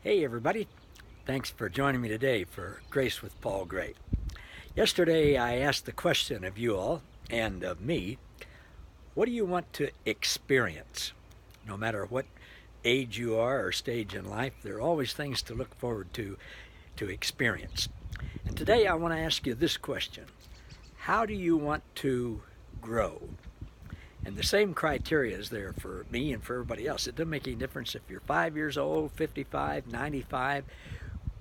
Hey everybody, thanks for joining me today for Grace with Paul Gray. Yesterday I asked the question of you all and of me, what do you want to experience? No matter what age you are or stage in life, there are always things to look forward to experience. And today I want to ask you this question. How do you want to grow? And the same criteria is there for me and for everybody else. It doesn't make any difference if you're 5 years old, 55, 95.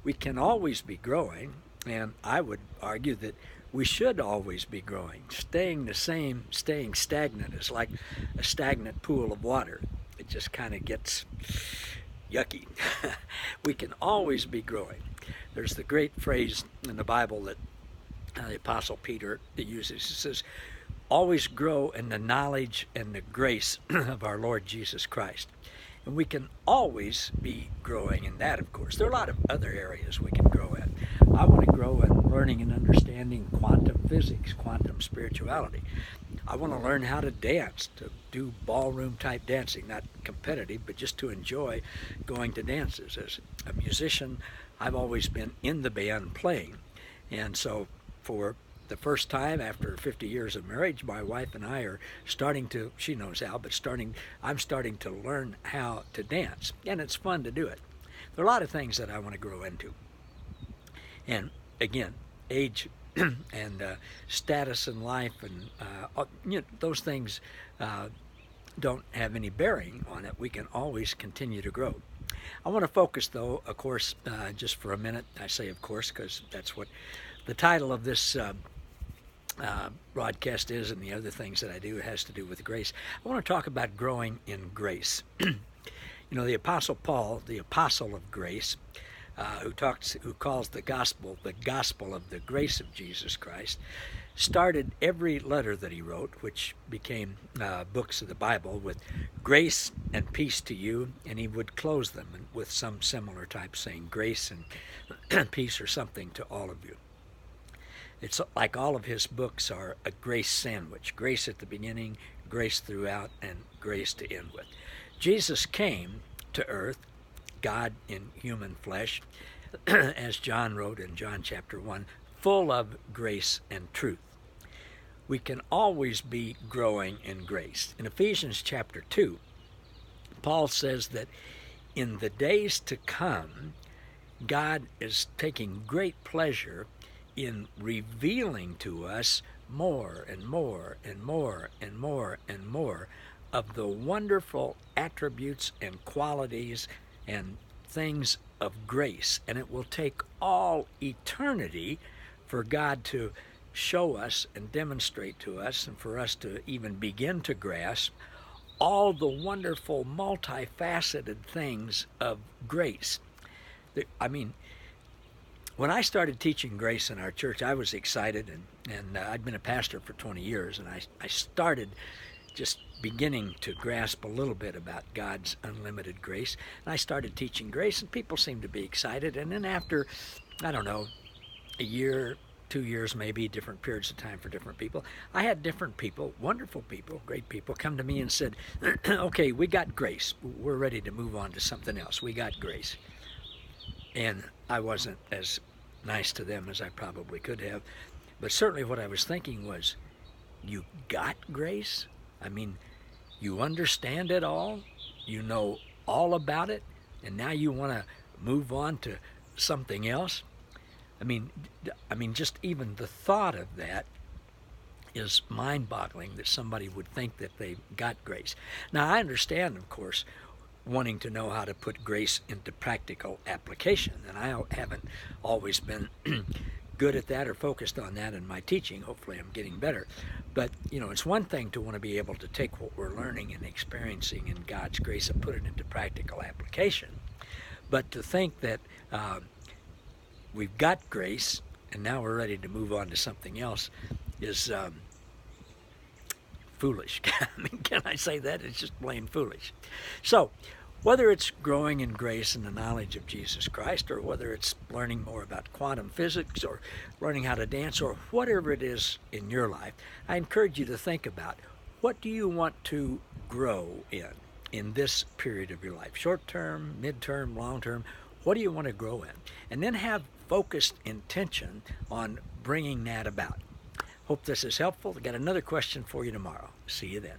We can always be growing, and I would argue that we should always be growing. Staying the same, staying stagnant is like a stagnant pool of water. It just kind of gets yucky. We can always be growing. There's the great phrase in the Bible that the Apostle Peter uses. He says, always grow in the knowledge and the grace of our Lord Jesus Christ. And we can always be growing in that, of course. There are a lot of other areas we can grow in. I want to grow in learning and understanding quantum physics, quantum spirituality. I want to learn how to dance, to do ballroom type dancing, not competitive, but just to enjoy going to dances. As a musician, I've always been in the band playing. And so for the first time after 50 years of marriage, my wife and I are starting to, she knows how, but I'm starting to learn how to dance. And it's fun to do it. There are a lot of things that I want to grow into. And again, age and status in life and those things don't have any bearing on it. We can always continue to grow. I want to focus, though, of course, just for a minute. I say, of course, because that's what the title of this broadcast is, and the other things that I do has to do with grace. I want to talk about growing in grace. The Apostle Paul, the apostle of grace, who calls the gospel of the grace of Jesus Christ, started every letter that he wrote, which became books of the Bible, with grace and peace to you, and he would close them with some similar type saying, grace and peace or something to all of you. It's like all of his books are a grace sandwich. Grace at the beginning, grace throughout, and grace to end with. Jesus came to earth, God in human flesh, as John wrote in John chapter 1, full of grace and truth. We can always be growing in grace. In Ephesians chapter 2, Paul says that in the days to come, God is taking great pleasure in revealing to us more and more and more and more and more of the wonderful attributes and qualities and things of grace. And it will take all eternity for God to show us and demonstrate to us, and for us to even begin to grasp all the wonderful multifaceted things of grace. When I started teaching grace in our church, I was excited, and I'd been a pastor for 20 years, and I started just beginning to grasp a little bit about God's unlimited grace. And I started teaching grace, and people seemed to be excited. And then after, I don't know, a year, 2 years maybe, different periods of time for different people, I had different people, wonderful people, great people, come to me and said, okay, we got grace. We're ready to move on to something else. We got grace. And I wasn't as nice to them as I probably could have. But certainly what I was thinking was, you got grace? I mean, you understand it all? You know all about it? And now you want to move on to something else? I mean, just even the thought of that is mind-boggling, that somebody would think that they got grace. Now, I understand, of course, wanting to know how to put grace into practical application. And I haven't always been good at that or focused on that in my teaching. Hopefully I'm getting better. But, it's one thing to want to be able to take what we're learning and experiencing in God's grace and put it into practical application. But to think that we've got grace and now we're ready to move on to something else is foolish. Can I say that? It's just plain foolish. So, whether it's growing in grace and the knowledge of Jesus Christ, or whether it's learning more about quantum physics, or learning how to dance, or whatever it is in your life, I encourage you to think about, what do you want to grow in this period of your life? Short term, mid term, long term, What do you want to grow in? And then have focused intention on bringing that about. Hope this is helpful. I've got another question for you tomorrow. See you then.